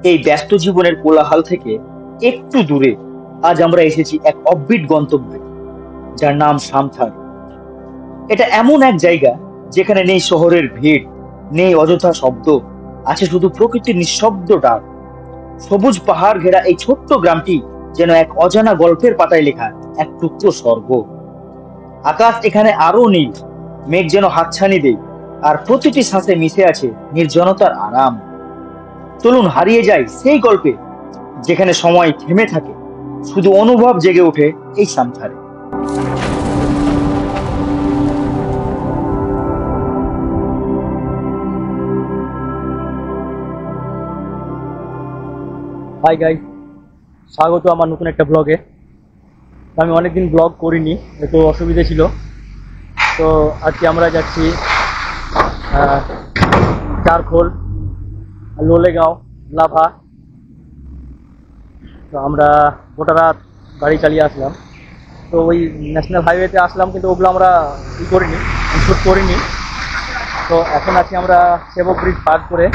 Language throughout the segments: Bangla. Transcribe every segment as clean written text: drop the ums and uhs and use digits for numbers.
এই ব্যস্ত জীবনের কোলাহল থেকে একটু দূরে আজ আমরা এসেছি এক অব্বিট গন্তব্যে, যার নাম সামথার। এটা এমন এক জায়গা যেখানে নেই শহরের ভিড়, নেই অযথা শব্দ, আছে শুধু প্রকৃতির নিঃশব্দ ডাক। সবুজ পাহাড় ঘেরা এই ছোট্ট গ্রামটি যেন এক অজানা গল্পের পাতায় লেখা এক টুকরো স্বর্গ। আকাশ এখানে আরো নীল, মেঘ যেন হাতছানি দেয়, আর প্রতিটি শ্বাসে মিশে আছে নির্জনতার আরাম। চলুন হারিয়ে যাই সেই গল্পে, যেখানে সময় থেমে থাকে, শুধু অনুভব জেগে ওঠে এই সামথারে। হাই গাইস, স্বাগত আমার নতুন একটা ব্লগে। আমি অনেকদিন ব্লগ করিনি, একটু অসুবিধা ছিল। তো আজকে আমরা যাচ্ছি চারখোল, লোলেগাঁও, লাভা। তো আমরা গোটা রাত গাড়ি চালিয়ে আসলাম। তো ওই ন্যাশনাল হাইওয়েতে আসলাম, কিন্তু ওগুলো আমরা শ্যুট করিনি। তো এখন আছি আমরা সেবক ব্রিজ পার করে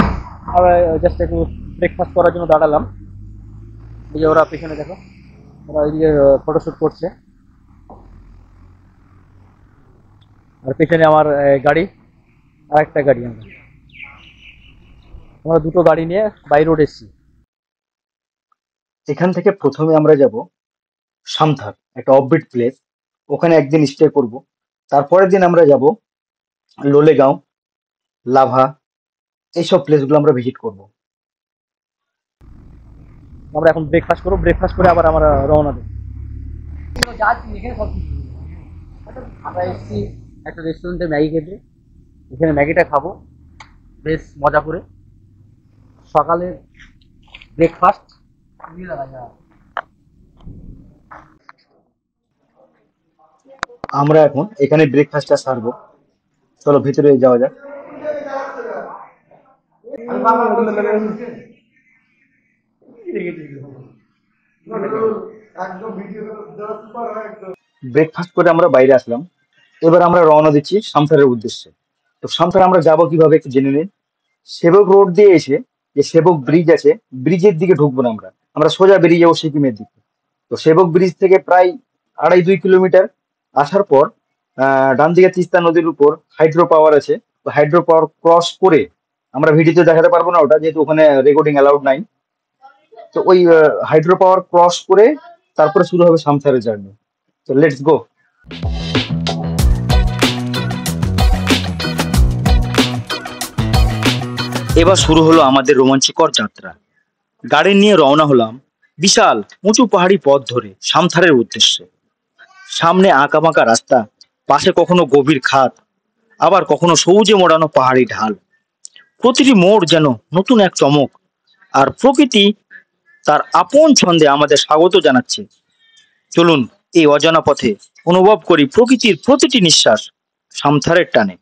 আমরা জাস্ট একটু ব্রেকফাস্ট করার জন্য দাঁড়ালাম। এই যে ওরা পেছনে দেখো, ওরা ওইদিকে ফটোশ্যুট করছে। আর পেছনে আমার গাড়ি, আর একটা গাড়ি। আমরা দুটো গাড়ি নিয়ে বাই রোড এসেছি। এখান থেকে প্রথমে আমরা যাব সামথার, একটা অফবিট প্লেস। ওখানে একদিন স্টে করব। তারপরের দিন আমরা যাব লোলেগাঁও, লাভা, এইসব প্লেসগুলো আমরা ভিজিট করব। আমরা এখন ব্রেকফাস্ট করবো, ব্রেকফাস্ট করে আবার আমরা রওনা দেবো। আমরা এসেছি একটা রেস্টুরেন্টে ম্যাগি খেতে। এখানে ম্যাগিটা খাবো বেশ মজা করে, সকালের ব্রেকফাস্ট। আমরা এখন এখানে ব্রেকফাস্টটা সারবো। চলো ভিতরে যাওয়া যাক। ব্রেকফাস্ট করে আমরা বাইরে আসলাম। এবার আমরা রওনা দিচ্ছি সামথারের উদ্দেশ্যে। তো সামথার আমরা যাব কিভাবে একটু জেনে নিন। সেবক রোড দিয়ে এসে যে সেবক ব্রিজ আছে, ব্রিজের দিকে ঢুকবো না, আমরা আমরা সোজা বেরিয়ে যাবো সিকিমের দিকে। তো সেবক ব্রিজ থেকে প্রায় 2.5 কিলোমিটার আসার পর ডান দিকে তিস্তা নদীর উপর হাইড্রো পাওয়ার আছে। তো হাইড্রো পাওয়ার ক্রস করে, আমরা ভিডিওতে দেখাতে পারবো না ওটা, যেহেতু ওখানে রেকর্ডিং অ্যালাউড নাই। তো ওই হাইড্রো পাওয়ার ক্রস করে তারপরে শুরু হবে সামথারের জার্নি। তো লেটস গো। এবার শুরু হলো আমাদের রোমাঞ্চকর যাত্রা। গাড়ি নিয়ে রওনা হলাম বিশাল উঁচু পাহাড়ি পথ ধরে সামথারের উদ্দেশ্যে। সামনে আঁকাবাঁকা রাস্তা, পাশে কখনো গভীর খাদ, আবার কখনো সবুজে মোড়ানো পাহাড়ি ঢাল। প্রতিটি মোড় যেন নতুন এক চমক, আর প্রকৃতি তার আপন ছন্দে আমাদের স্বাগত জানাচ্ছে। চলুন এই অজানা পথে অনুভব করি প্রকৃতির প্রতিটি নিঃশ্বাস সামথারের টানে।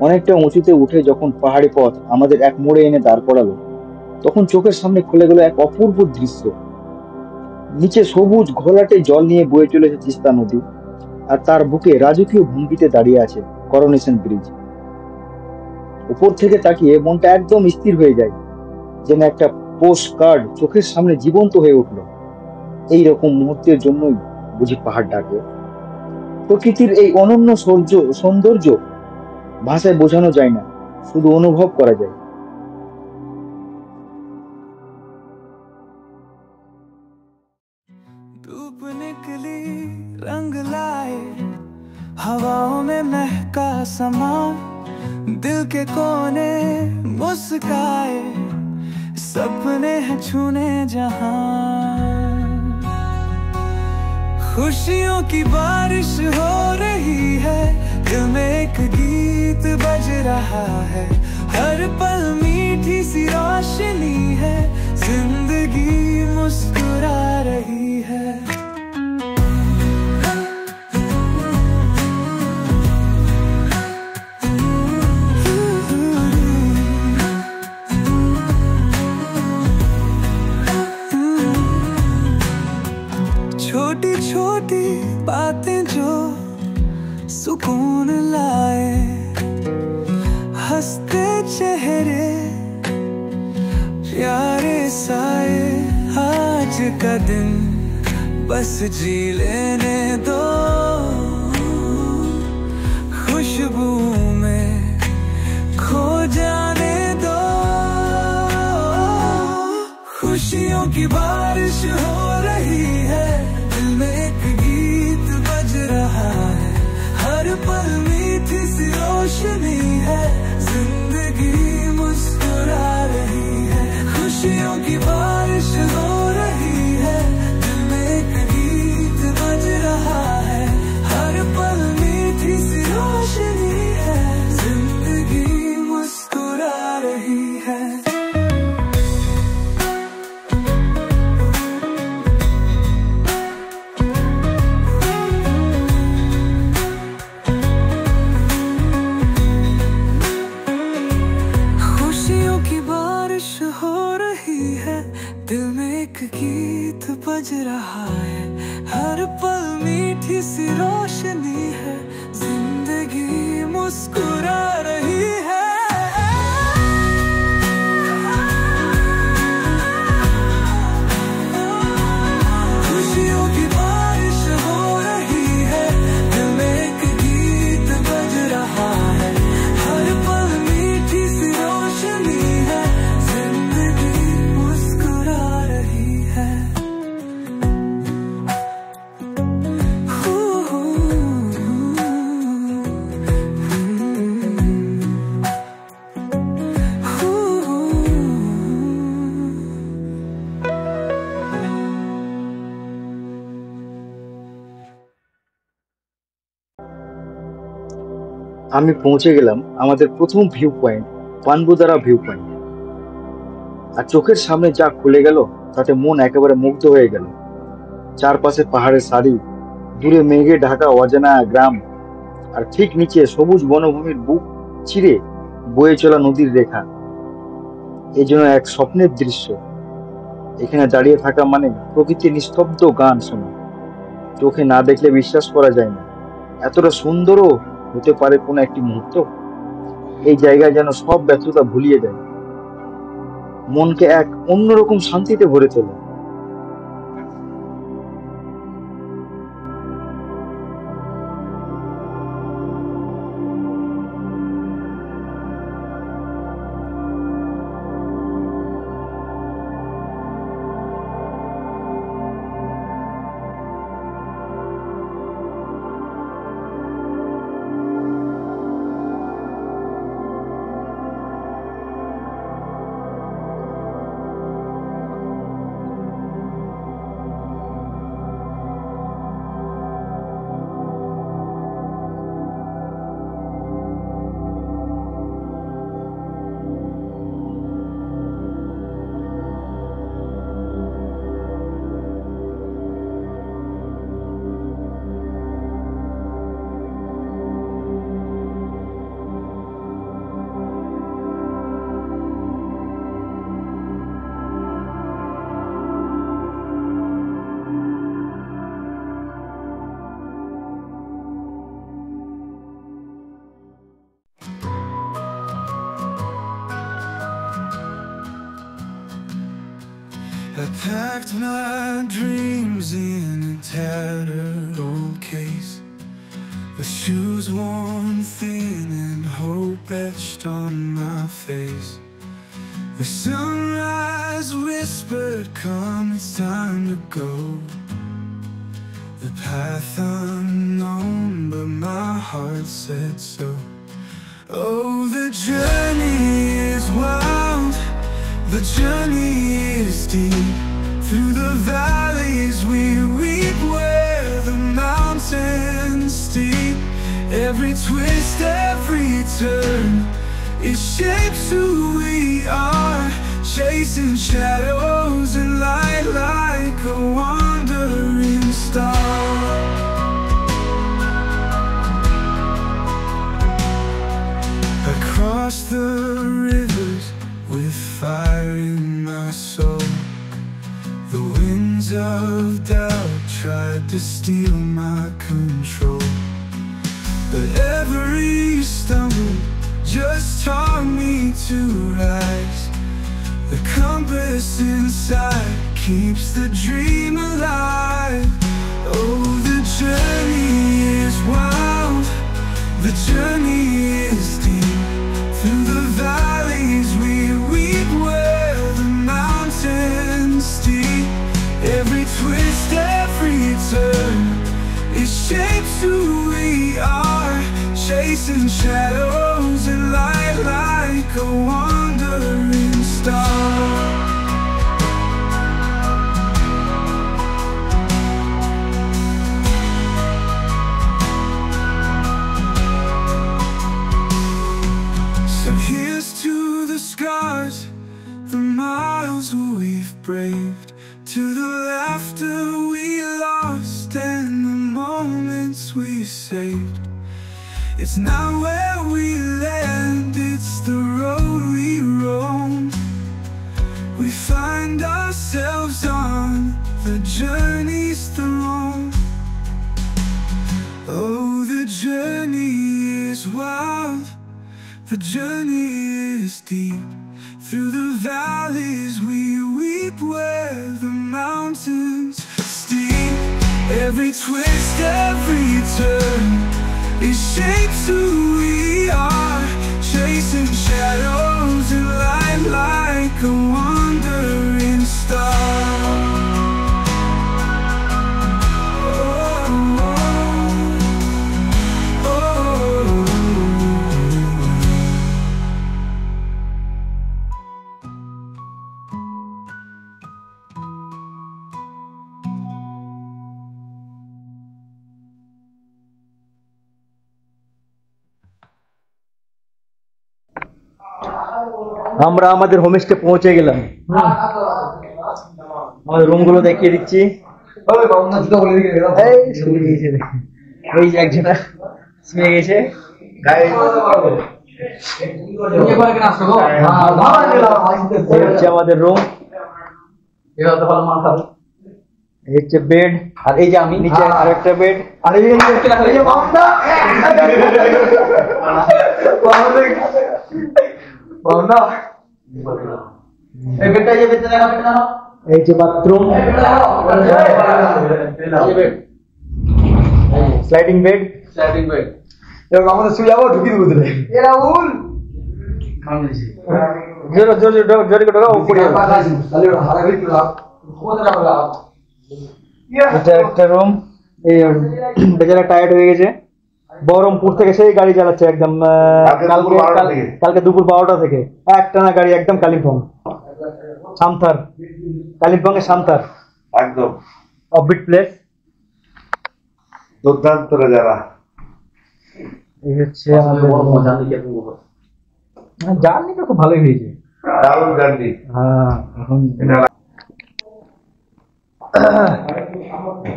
অনেকটা উঁচুতে উঠে যখন পাহাড়ি পথ আমাদের এক মোড়ে এনে দাঁড় করালো, তখন চোখের সামনে খুলে গেল এক অপূর্ব দৃশ্য। নিচে সবুজ ঘোলাটে জল নিয়ে বয়ে চলেছে তিস্তা নদী, আর তার বুকে রাজকীয় ভঙ্গিতে দাঁড়িয়ে আছে করোনেশন ব্রিজ। উপর থেকে তাকিয়ে মনটা একদম স্থির হয়ে যায়, যেন একটা পোস্ট কার্ড চোখের সামনে জীবন্ত হয়ে উঠলো। এই রকম মুহূর্তের জন্যই বুঝি পাহাড় ডাকে। প্রকৃতির এই অনন্য সৌন্দর্য ভাষায় বোঝানো যায় না, শুধু অনুভব করা যায়। धूप निकली रंग लाए, हवाओं में महका समा, दिल के कोने मुस्काए, सपने हैं छूने जहां। खुशियों की बारिश हो रही है, दिल में एक गीत बज रहा है, हर पल मीठी सी रोशनी है, जिंदगी मुस्कुरा रही है। छोटी छोटी बातें जो सुकून लाए, हंसते चेहरे प्यारे साए, आज का दिन बस जी लेने दो, खुशबू में खो जाने दो। खुशियों की बारिश हो रही है, दिल में एक गीत बज रहा है, हर पल मीठी सी रोशनी है, जिंदगी मुस्कुरा रही है। खुशियों की बारिश हो रही है, दिल में एक गीत बज रहा है, हर पल मीठी सी रोशनी है, जिंदगी मुस्कुरा रही है। दिल में एक गीत बज रहा है, हर पल मीठी सी रोशनी है, जिंदगी मुस्कुरा रही है। खुशियों की बारिश हो रही है, दिल में एक गीत बज रहा है, हर पल मीठी सी रोशनी है, जिंदगी मुस्कुरा रही है। আমি পৌঁছে গেলাম আমাদের প্রথম ভিউ পয়েন্ট, পানবুদারা ভিউ পয়েন্ট। আর চোখের সামনে যা খুলে গেল, তাতে মন একেবারে মুগ্ধ হয়ে গেল। চারপাশে পাহাড়ের সারি, দূরে মেঘে ঢাকা অজানা গ্রাম, আর ঠিক নিচে সবুজ বনভূমির বুক চিরে বয়ে চলা নদীর রেখা। এ যেন এক স্বপ্নের দৃশ্য। এখানে দাঁড়িয়ে থাকা মানে প্রকৃতির নিস্তব্ধ গান শোনা। চোখে না দেখলে বিশ্বাস করা যায় না, এতটা সুন্দরও হতে পারে কোনো একটি মুহূর্ত। এই জায়গায় যেন সব ব্যর্থতা ভুলিয়ে দেয়, মনকে এক অন্যরকম শান্তিতে ভরে তোলে। I packed my dreams in a tattered old case, with shoes worn thin and hope etched on my face. The sunrise whispered, come, it's time to go. The path unknown, but my heart said so. Oh, the journey is wild, the journey is deep. Through the valleys we weep, where the mountains steep. Every twist, every turn, it shapes who we are, chasing shadows and light like a wandering star. Across the rivers with fire in my soul, the winds of doubt tried to steal my control, but every stumble just taught me to rise. The compass inside keeps the dream alive. Oh, the journey is wild, the journey is deep. Through the valleys we weep, where the mountains steep. Every twist, every turn, it shapes who we are, chasing shadows and light like a wandering star. So here's to the scars, the miles we've braved, to the laughter we lost and the moments we saved. It's not where we land, it's the road we roam. We find ourselves on the journey's throne. Oh, the journey is wild, the journey is deep. Through the valleys we weep, where the mountains steep. Every twist, every turn, it shapes who we are, chasing shadows and light like a wandering star. আমরা আমাদের হোমস্টে পৌঁছে গেলাম। আমাদের রুমগুলো দেখিয়ে দিচ্ছি। এই যে একজন শুয়ে গেছে। হচ্ছে আমাদের রুম, এই হচ্ছে বেড, আর এই যে আমি নিচে আরেকটা বেড, আর এই যে বাথরুম, স্লাইডিং বেড, এবার আমাদের শুয়ে যাবো, ঢুকি দেবো তোরে। জোরে জোরে জোরে করে ঢোকাও, উপরে এটা একটা রুম। এই বেচারা টায়ার্ড হয়ে গেছে, বহরমপুর থেকে সেই গাড়ি চালাচ্ছে একদম, কালকে দুপুর 12টা থেকে একটানা গাড়ি, একদম কালিম্পং সামথার, কালিম্পং এর সামথার, একদম অফবিট প্লেস, দুর্দান্ত যারা। এই হচ্ছে আমাদের জার্নি তো খুব ভালোই হয়েছে, দারুণ জার্নি। হ্যাঁ, এখন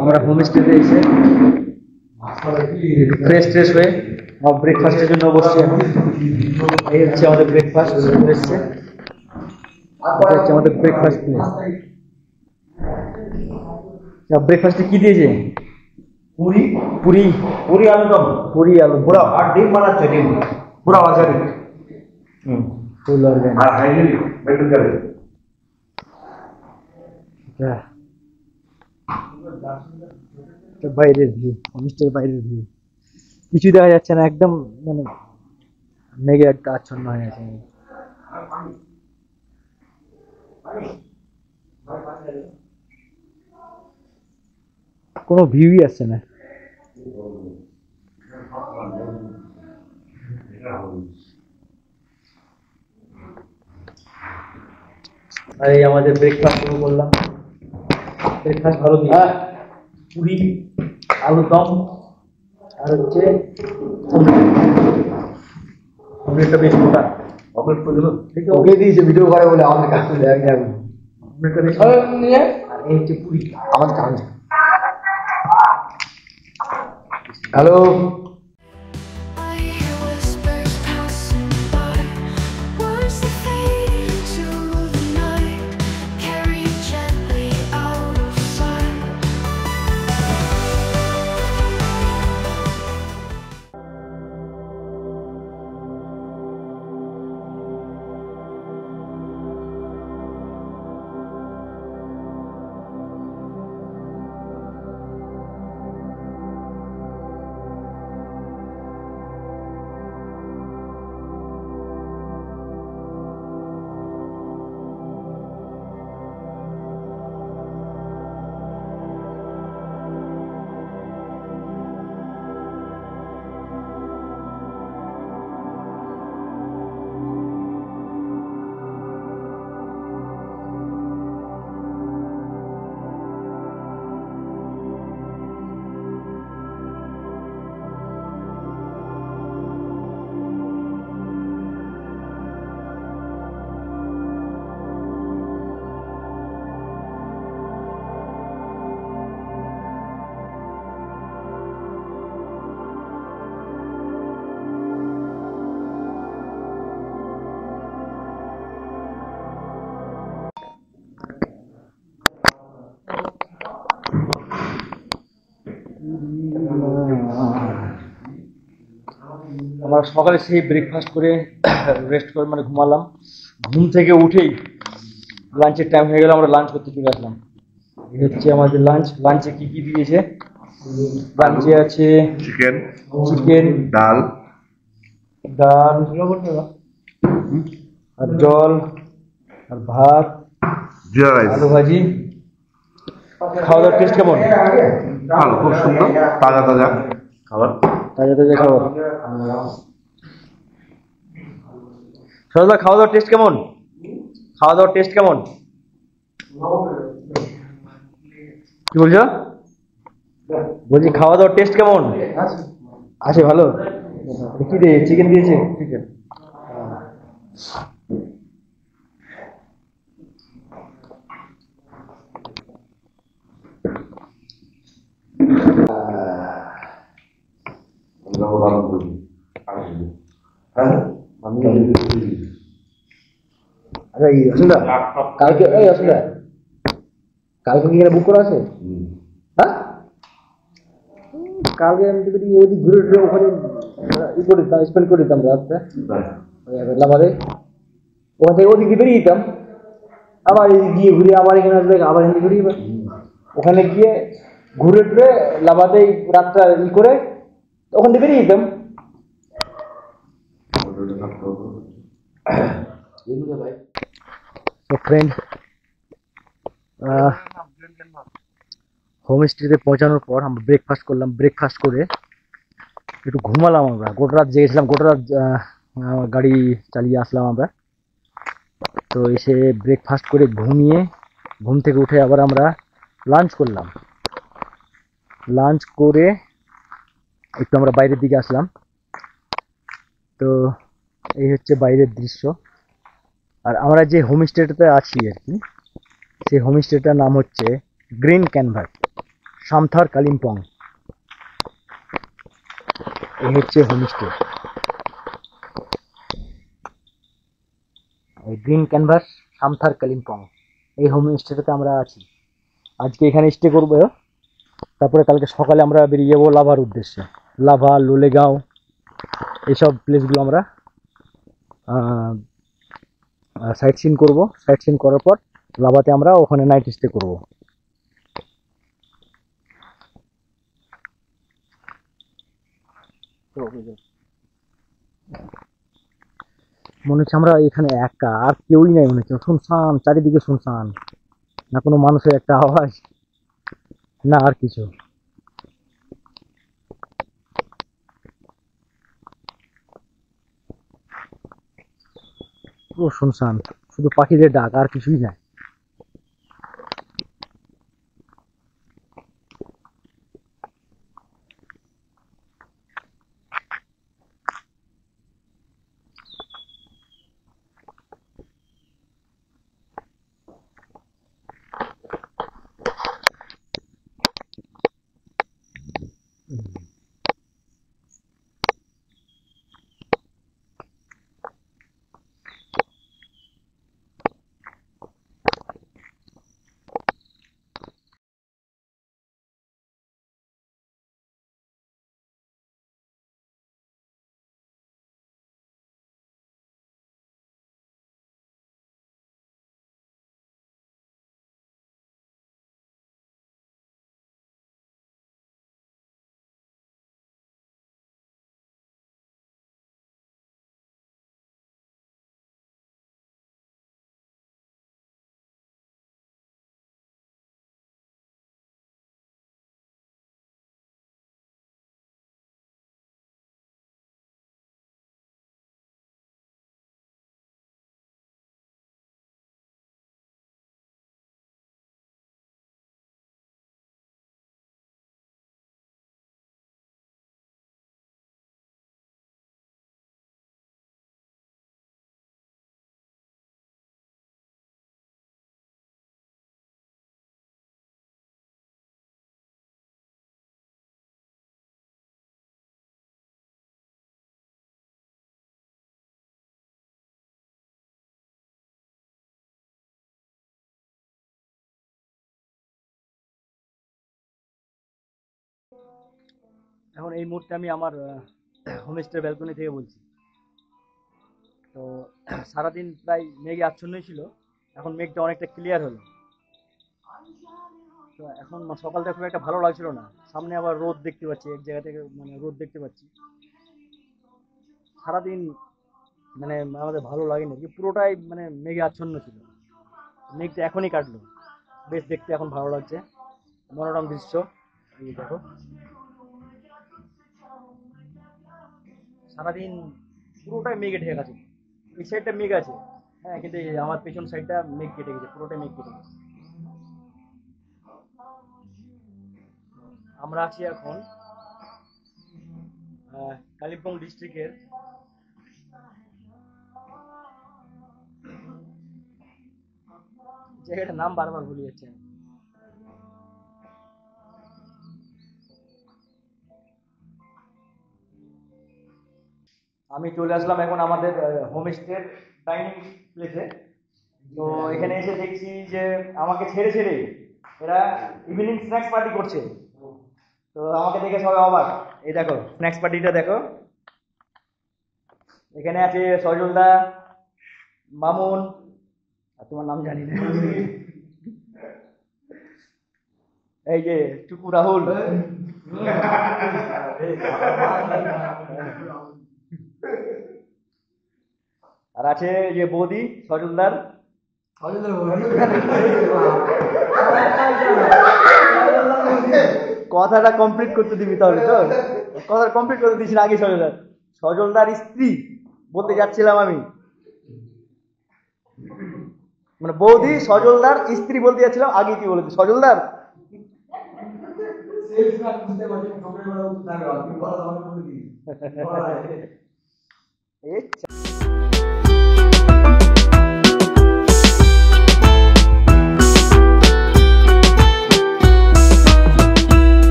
আমরা হোমস্টেতে এসে ফ্রেশ ট্রেশ হয়ে ব্রেকফাস্টের জন্য বসছি এখন। এই হচ্ছে আমাদের ব্রেকফাস্ট এসছে, এটা হচ্ছে আমাদের ব্রেকফাস্ট প্লেস। ব্রেকফাস্টে কি দিয়েছে? পুরি পুরি, পুরি আলুদম, পুরি আলু পুরো আর ডিম বানাচ্ছে, ডিম পুরো অর্গানিক, ফুল অর্গানিক আর হাইজেনিক মেনটেন করে। বাইরের ভিউ, হোমস্টের বাইরের ভিউ, কিছু দেখা যাচ্ছে না, একদম মানে মেঘে একটা আচ্ছন্ন হয়ে আছে। কোনো ভিউই আসছে না। আর এই আমাদের ব্রেকফাস্ট শুরু করলাম। ব্রেকফাস্ট ভালো কি? পুরি, আলু দম, আর হচ্ছে অমলেটটা বেশ মোটা। অমলেট করে ওকে দিয়েছে ভিডিও করে বলে আমাদের কাছে দেখ যাবে। অমলেটটা বেশ নিয়ে, আর এই হচ্ছে পুরি। আমার কাছে hello I hear whispers passing by, words that fade into the night, carried gently out of sight. আমরা সকালে সেই ব্রেকফাস্ট করে রেস্ট করে মানে ঘুমালাম। ঘুম থেকে উঠেই লাঞ্চের টাইম হয়ে গেল, আমরা লাঞ্চ করতে চলে আসলাম। এই হচ্ছে আমাদের লাঞ্চ। লাঞ্চে কি কি দিয়েছে? লাঞ্চে আছে চিকেন চিকেন, ডাল ডাল, আর জল, আর ভাত, জিরা রাইস আলু ভাজি। খাওয়া দাওয়ার টেস্ট কেমন? ভালো, খুব সুন্দর, তাজা তাজা খাবার। তাজা তাজা খাবার। সরদা, খাওয়া দাওয়ার টেস্ট কেমন? খাওয়া দাওয়ার টেস্ট কেমন? কি বলছো? বলছি খাওয়া দাওয়ার টেস্ট কেমন আছে? ভালো। কি দিয়ে? চিকেন দিয়েছে? চিকেন। আচ্ছা এই আসুনদা, কালকে এই আসুনদা, কালকে কি এখানে বুক করা আছে? হ্যাঁ, কালকে আমি যদি ওদিক ঘুরে ঘুরে ওখানে ই করে দিতাম, স্পেন্ড করে দিতাম রাতটা লাভারে। ওখান থেকে ওদিকে বেরিয়ে যেতাম, আবার এদিকে গিয়ে ঘুরে আবার এখানে আসবে, আবার এখানে ঘুরে ওখানে গিয়ে ঘুরে টুরে লাভাতে রাতটা ই করে ওখান থেকে বেরিয়ে যেতাম। তো ফ্রেন্ড, হোমস্টেতে পৌঁছানোর পর আমরা ব্রেকফাস্ট করলাম। ব্রেকফাস্ট করে একটু ঘুমালাম। আমরা গোটা রাত জেগেছিলাম, গোটা রাত গাড়ি চালিয়ে আসলাম আমরা। তো এসে ব্রেকফাস্ট করে ঘুমিয়ে ঘুম থেকে উঠে আবার আমরা লাঞ্চ করলাম। লাঞ্চ করে একটু আমরা বাইরের দিকে আসলাম। তো এই হচ্ছে বাইরের দৃশ্য। আর আমরা যে হোমস্টেটাতে আছি আর কি, সেই হোমস্টেটার নাম হচ্ছে গ্রিন ক্যানভাস, সামথার কালিম্পং। এই হচ্ছে হোমস্টে, গ্রিন ক্যানভাস সামথার কালিম্পং। এই হোমস্টেটাতে আমরা আছি। আজকে এখানে স্টে করবো, তারপরে কালকে সকালে আমরা বেরিয়ে যাবো লাভার উদ্দেশ্যে। লাভা, লোলেগাঁও, এইসব প্লেসগুলো আমরা সাইট সিন করবো। সাইট সিন করার পর লাভাতে আমরা ওখানে নাইট স্টে করব। মনে হচ্ছে আমরা এখানে একা, আর কেউই নাই মনে হচ্ছে, শুনশান, চারিদিকে শুনশান, না কোনো মানুষের একটা আওয়াজ, না আর কিছু। পুরো শুনশান, শুধু পাখিদের ডাক, আর কিছুই নাই। এখন এই মুহূর্তে আমি আমার হোমস্টের ব্যালকনি থেকে বলছি। তো সারাদিন প্রায় মেঘে আচ্ছন্নই ছিল, এখন মেঘটা অনেকটা ক্লিয়ার হলো। তো এখন সকালটা খুব একটা ভালো লাগছিল না, সামনে আবার রোদ দেখতে পাচ্ছি, এক জায়গা থেকে মানে রোদ দেখতে পাচ্ছি। সারাদিন মানে আমাদের ভালো লাগেনি, কি পুরোটাই মানে মেঘে আচ্ছন্ন ছিল। মেঘটা এখনই কাটলো, বেশ দেখতে এখন ভালো লাগছে, মনোরম দৃশ্য। এই দেখো, সারাদিন পুরোটাই মেঘে ঢেকে আছে। এই সাইডটা মেঘ আছে, হ্যাঁ, কিন্তু এই আমার পেছন সাইডটা মেঘ কেটে গেছে, পুরোটাই মেঘ কেটে গেছে। আমরা আছি এখন কালিম্পং ডিস্ট্রিক্টের জায়গাটার নাম বারবার ভুলে যাচ্ছে। আমি চলে আসলাম এখন আমাদের হোমস্টের ডাইনিং প্লেসে। তো এখানে এসে দেখছি যে আমাকে ছেড়ে ছেড়ে এরা ইভিনিং স্ন্যাক্স পার্টি করছে। তো আমাকে দেখে সবাই অবাক। এই দেখো স্ন্যাক্স পার্টিটা দেখো, এখানে আছে সজলদা, মামুন, আর তোমার নাম জানি না, এই যে টুকু রাহুল, আর আছে যে বৌদি সজলদার। কথাটা কমপ্লিট করতে দিবি তাহলে, তো কথাটা কমপ্লিট করতে দিস না আগে। সজলদার স্ত্রী বলতে যাচ্ছিলাম আমি, মানে বৌদি সজলদার স্ত্রী বলতে যাচ্ছিলাম, আগে কি বলেছি সজলদার।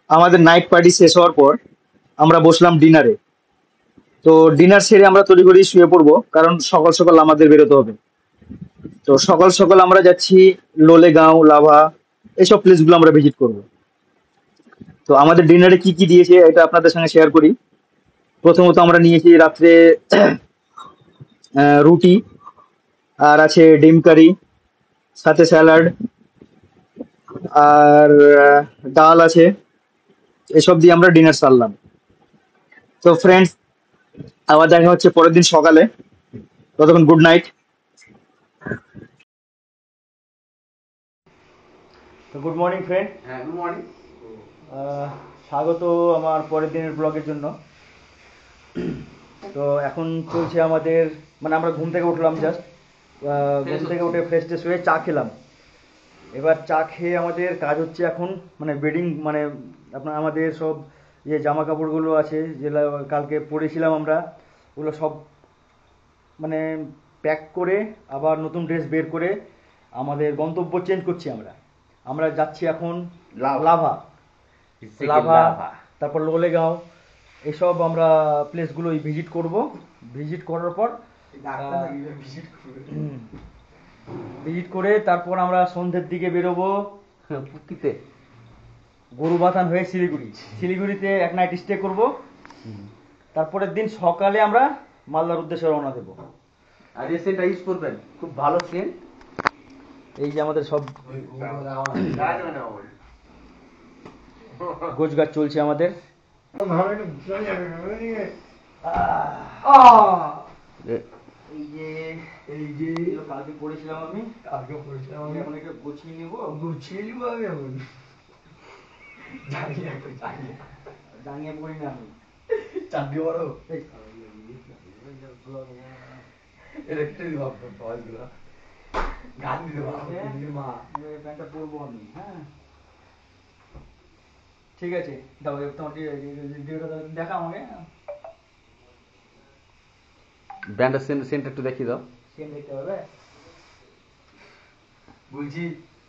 আমাদের নাইট পার্টি শেষ হওয়ার পর আমরা বসলাম ডিনারে। তো ডিনার সেরে আমরা তড়িঘড়ি শুয়ে পড়বো, কারণ সকাল সকাল আমাদের বেরোতে হবে। তো সকাল সকাল আমরা যাচ্ছি লোলেগাঁও, লাভা, এইসব প্লেসগুলো আমরা ভিজিট করব। তো আমাদের ডিনারে কি কি দিয়েছে এটা আপনাদের সঙ্গে শেয়ার করি। প্রথমত আমরা নিয়েছি রাত্রে রুটি, আর আছে ডিম কারি, সাথে স্যালাড, আর ডাল আছে। এসব দিয়ে আমরা ডিনার সারলাম। তো ফ্রেন্ডস, আবার দেখা হচ্ছে পরের দিন সকালে। ততক্ষণ গুড নাইট। তো গুড মর্নিং ফ্রেন্ড। হ্যাঁ, গুড মর্নিং। স্বাগত আমার পরের দিনের ব্লগের জন্য। তো এখন চলছে আমাদের, মানে আমরা ঘুম থেকে উঠলাম জাস্ট, ঘুম থেকে উঠে ফ্রেশ ট্রেশ হয়ে চা খেলাম। এবার চা খেয়ে আমাদের কাজ হচ্ছে এখন, মানে বেডিং, মানে আপনার আমাদের সব যে জামা কাপড়গুলো আছে যেগুলো কালকে পরেছিলাম আমরা, ওগুলো সব মানে প্যাক করে আবার নতুন ড্রেস বের করে আমাদের গন্তব্য চেঞ্জ করছি আমরা। আমরা যাচ্ছি এখন লাভা, তারপর লোলেগাঁও, এইসব আমরা প্লেসগুলো ভিজিট করব। ভিজিট করার পর ভিজিট করে তারপর আমরা সন্ধ্যের দিকে বেরোবো পুক্তিতে গরুবাথান হয়ে শিলিগুড়িতে এক নাইট স্টে করব। তারপরের দিন সকালে আমরা মালদার উদ্দেশ্যে রওনা দেবো। আর এই সেন্টটা ইউজ করবেন, খুব ভালো সেন্ট। এই যে আমাদের সব গোছগাছ চলছে আমাদের। এই যে কালকে পড়েছিলাম আমি, এখন এটা গুছিয়ে নিব আমি জানিয়ে পড়ি না আমি চাকরি বড় গান দিতে প্যান্টটা পরবো আমি। হ্যাঁ ঠিক আছে, দাও তোমার দেখা আমাকে ব্র্যান্ডের সেন্ট একটু দেখিয়ে দাও। সেম দেখতে হবে। বলছি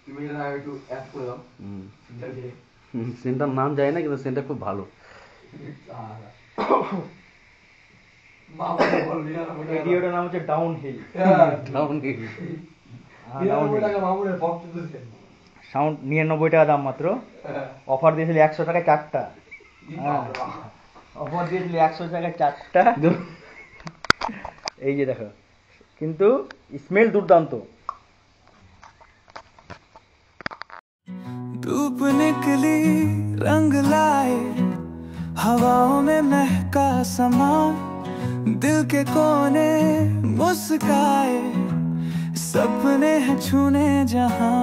তুমি এটা একটু অ্যাড করে দাও। সেন্টার নাম যায় না, কিন্তু সেন্টার খুব ভালো। ভিডিওটার নাম হচ্ছে ডাউন হিল। সাউন্ড 99 টাকা দাম মাত্র। অফার দিয়েছিল 100 টাকায় 4টা। অফার দিয়েছিল 100 টাকায় 4টা। এই যে দেখো, কিন্তু স্মেল দুর্দান্ত। धूप निकली रंग लाए हवाओं में महका समा दिल के कोने मुस्काए सपने हैं छूने जहां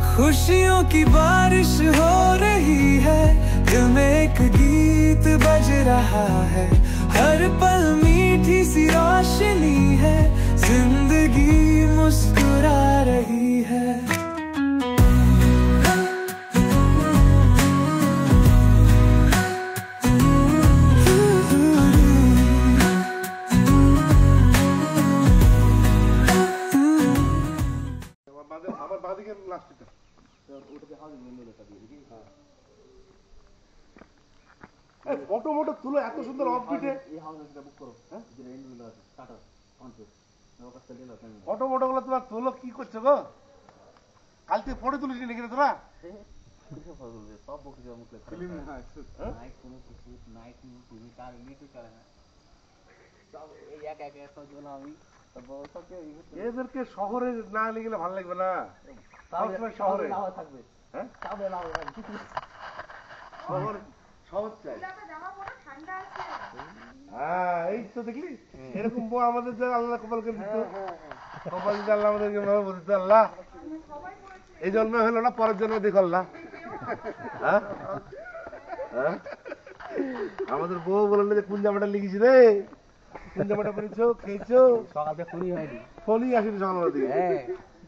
खुशियों की बारिश हो रही है दिल में एक गीत बज रहा है हर पल मीठी सी रोशनी है जिंदगी मुस्कुरा रही है ফটো মোটো তুলো এত সুন্দর অফবিটে। ফটো মোটো গুলো তোমার তুলো কি করছো গো? কাল থেকে ফটো তুলিস নাকি রে তোরা? এদেরকে শহরে না নিয়ে গেলে ভালো লাগবে না। শহরে থাকবে, হ্যাঁ শহর চাই। হ্যাঁ এই তো দেখলি, এরকম বউ আমাদের আল্লাহ কপালকে দিত। কপাল দিতে আল্লাহ আমাদেরকে ভাবে বলতে আল্লাহ এই জন্মে হলো না, পরের জন্মে দেখ আল্লাহ। হ্যাঁ আমাদের বউ বললেন যে কোন জামাটা লিখেছি রে, কোন জামাটা পরেছো, খেয়েছো? সকাল থেকে ফোনই হয়নি, ফোনই আসেনি সকাল দিকে।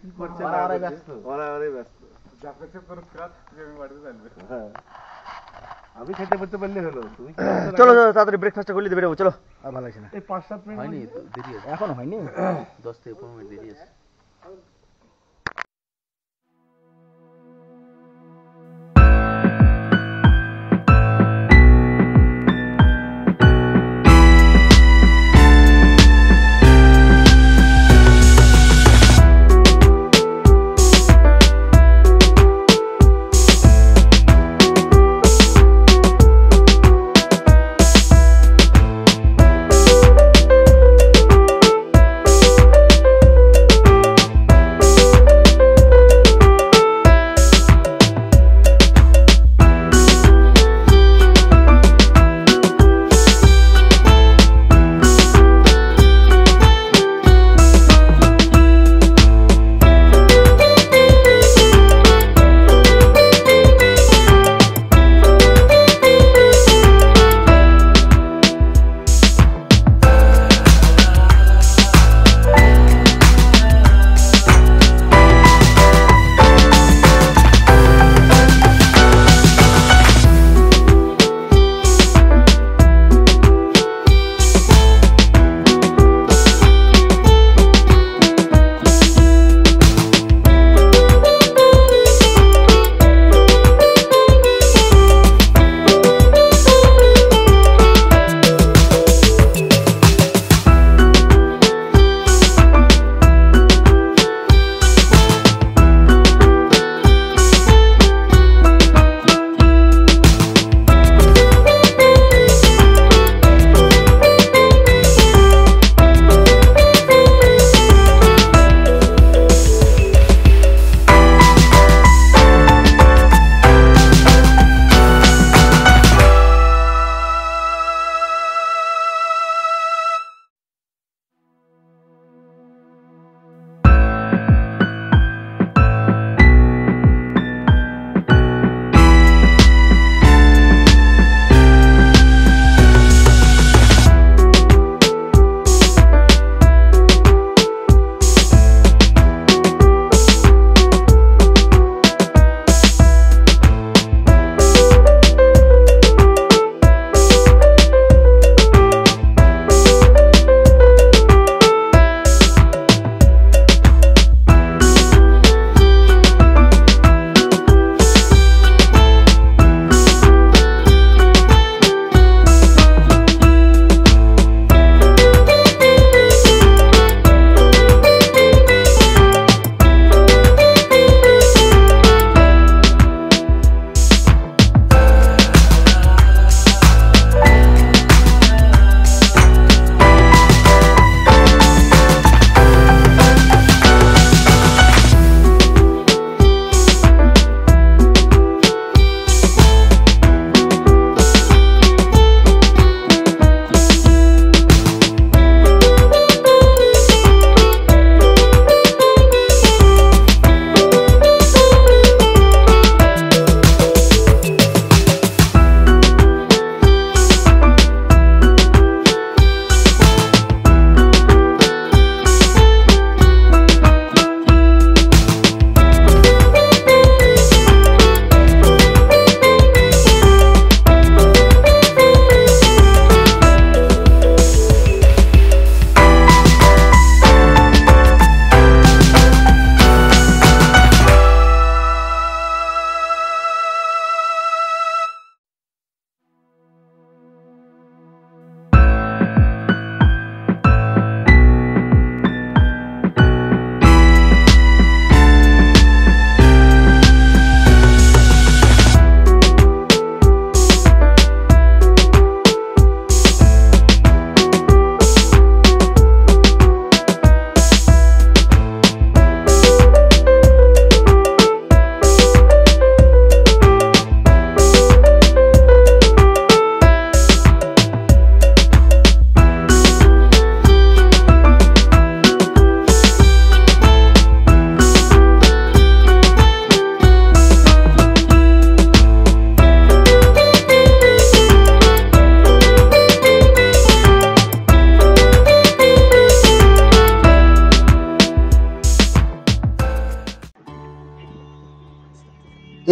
কি করছে ব্যস্ত, ব্যস্ত। হ্যাঁ আমি খেতে পড়তে পারলে হলো। তুমি চলো তাড়াতাড়ি ব্রেকফাস্টটা করলে বেরোবো। চলো, আর ভালো লাগছে না। এই 5-7 মিনিট হয়নি তো, দেরি আছে, এখনো হয়নি। 10 থেকে 15 মিনিট দেরি আছে।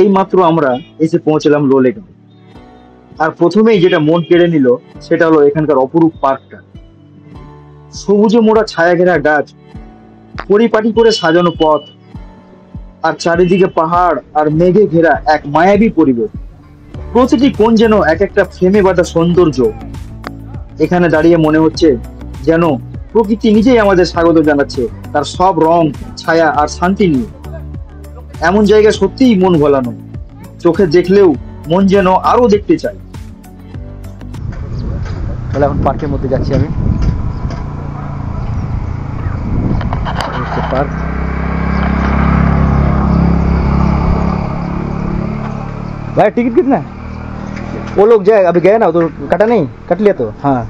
এই মাত্র আমরা এসে পৌঁছলাম লোলেগাঁও। আর প্রথমেই যেটা মন কেড়ে নিল সেটা হলো এখানকার অপরূপ পার্কটা। সবুজে মোড়া ছায়া ঘেরা গাছ, পরিপাটি করে সাজানো পথ, আর চারিদিকে পাহাড় আর মেঘে ঘেরা এক মায়াবী পরিবেশ। প্রতিটি কোণ যেন এক একটা ফ্রেমে বাঁধা সৌন্দর্য। এখানে দাঁড়িয়ে মনে হচ্ছে যেন প্রকৃতি নিজেই আমাদের স্বাগত জানাচ্ছে, তার সব রং, ছায়া আর শান্তি নিয়ে। এমন জায়গা সত্যিই মন ভোলানো, চোখে দেখলেও মন যেন আরো দেখতে চায়। তাহলে এখন পার্কের মধ্যে যাচ্ছি আমি। पार्क भाई टिकट कितना है? वो लोग जाए अभी गए ना तो कटा नहीं, कट लिया तो हाँ।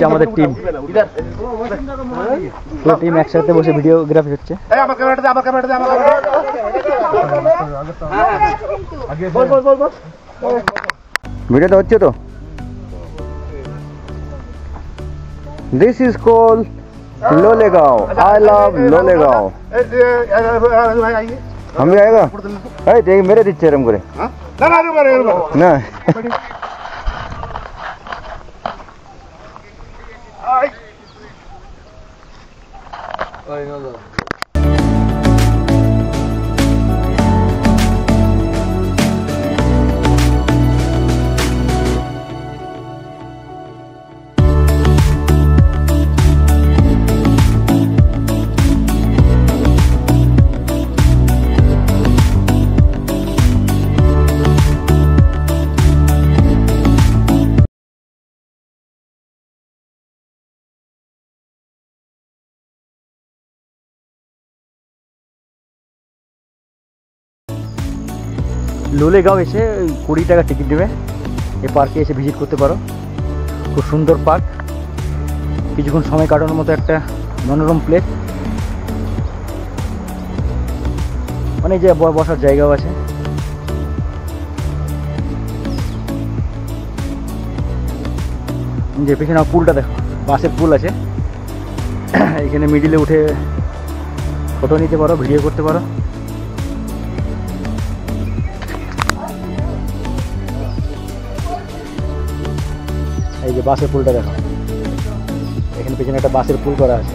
আমাদের টিম পুরো টিম একসাথে বসে ভিডিওগ্রাফি হচ্ছে। ভিডিওটা হচ্ছে তো। This is call Lolegaon. I love Lolegaon. हम भी आएगा देख मेरे दीचे रम करे ना लोलेगांव এসে 20 টাকা টিকিট দেবে। এই পার্কে এসে ভিজিট করতে পারো। খুব সুন্দর পার্ক, কিছুক্ষণ সময় কাটানোর মতো একটা মনোরম প্লেস। অনেক জায়গায় বসার জায়গাও আছে। যে পেছনে পুলটা দেখো, বাসের পুল আছে। এখানে মিডিলে উঠে ফটো নিতে পারো, ভিডিও করতে পারো। এই যে বাসের পুলটা দেখো, এখানে পেছনে একটা বাসের পুল করা আছে।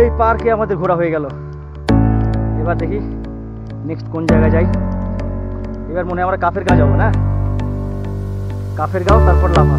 এই পার্কে আমাদের ঘোরা হয়ে গেল। এবার দেখি নেক্সট কোন জায়গায় যাই। এবার মনে হয় আমরা কাফেরগাঁও যাবো না, কাফেরগাঁও তারপর লাভা।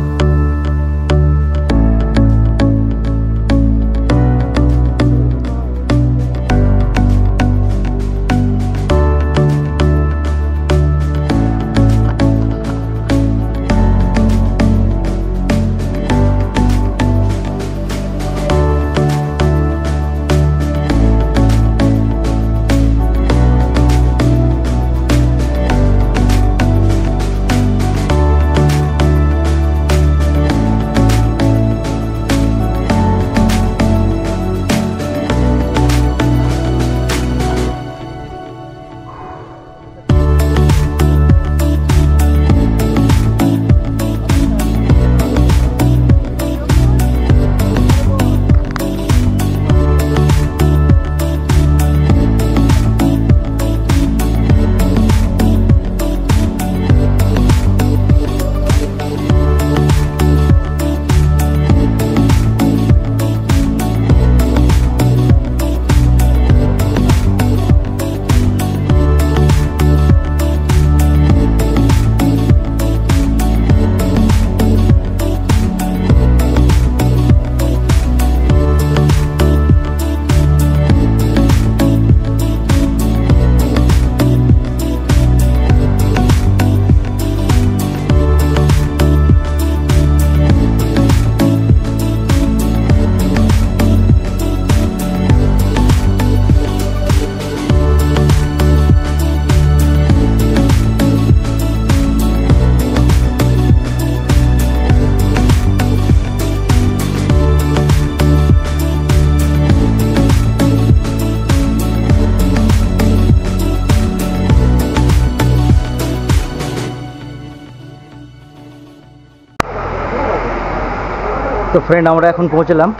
তো ফ্রেন্ড আমরা এখন পৌঁছলাম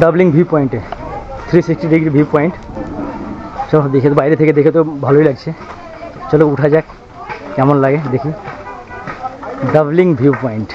ডাবলিং ভিউ পয়েন্টে, 360 ডিগ্রি ভিউ পয়েন্ট। চলো দেখে, বাইরে থেকে দেখে তো ভালোই লাগছে, চলো উঠা যাক, কেমন লাগে দেখি। Doubling view point.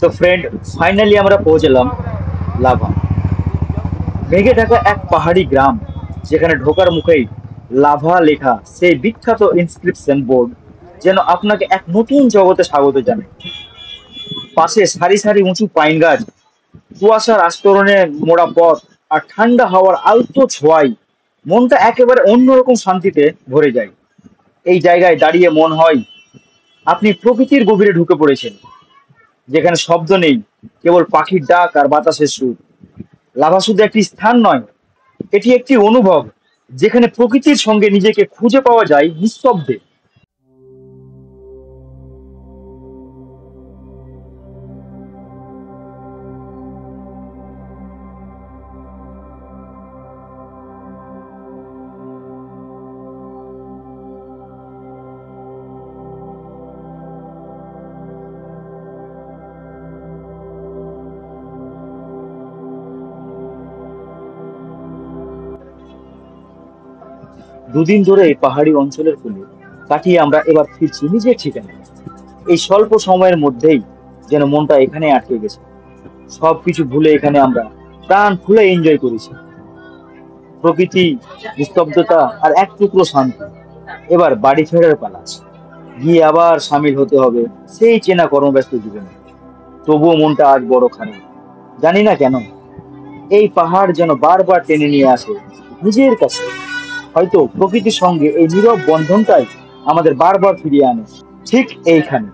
তো ফ্রেন্ড, ফাইনালি আমরা পৌঁছলাম লাভা। মেঘে ঢাকা এক পাহাড়ি গ্রাম, যেখানে ঢোকার মুখেই লাভা লেখা সেই বিখ্যাত ইনস্ক্রিপশন বোর্ড যেন আপনাকে এক নতুন জগতে স্বাগত জানায়। পাশে সারি সারি উঁচু পাইন গাছ, কুয়াশার আস্তরণে মোড়া পথ আর ঠান্ডা হাওয়ার আলতো ছোঁয়ায় মনটা একেবারে অন্যরকম শান্তিতে ভরে যায়। এই জায়গায় দাঁড়িয়ে মন হয় আপনি প্রকৃতির গভীরে ঢুকে পড়েছেন, যেখানে শব্দ নেই, কেবল পাখির ডাক আর বাতাসের সুর। লাভা শুধু একটি স্থান নয়, এটি একটি অনুভব, যেখানে প্রকৃতির সঙ্গে নিজেকে খুঁজে পাওয়া যায় নিঃশব্দে। দুদিন ধরে এই পাহাড়ি অঞ্চলের কোলে কাটিয়ে আমরা এবার ফিরছি নিজের ঠিকানায়। এই স্বল্প সময়ের মধ্যেই যেন মনটা এখানে আটকে গেছে। সবকিছু ভুলে এখানে আমরা প্রাণ খুলে এনজয় করেছি। প্রকৃতি, নিস্তব্ধতা আর এক টুকরো শান্তি। এবার বাড়ি ফেরার পালা, গিয়ে আবার সামিল হতে হবে সেই চেনা কর্মব্যস্ত জীবনে। তবুও মনটা আজ বড় খারাপ, জানি না কেন। এই পাহাড় যেন বারবার টেনে নিয়ে আসে নিজের কাছে। হয়তো প্রকৃতির সঙ্গে এই নীরব বন্ধনটাই আমাদের বারবার ফিরিয়ে আনে ঠিক এইখানে।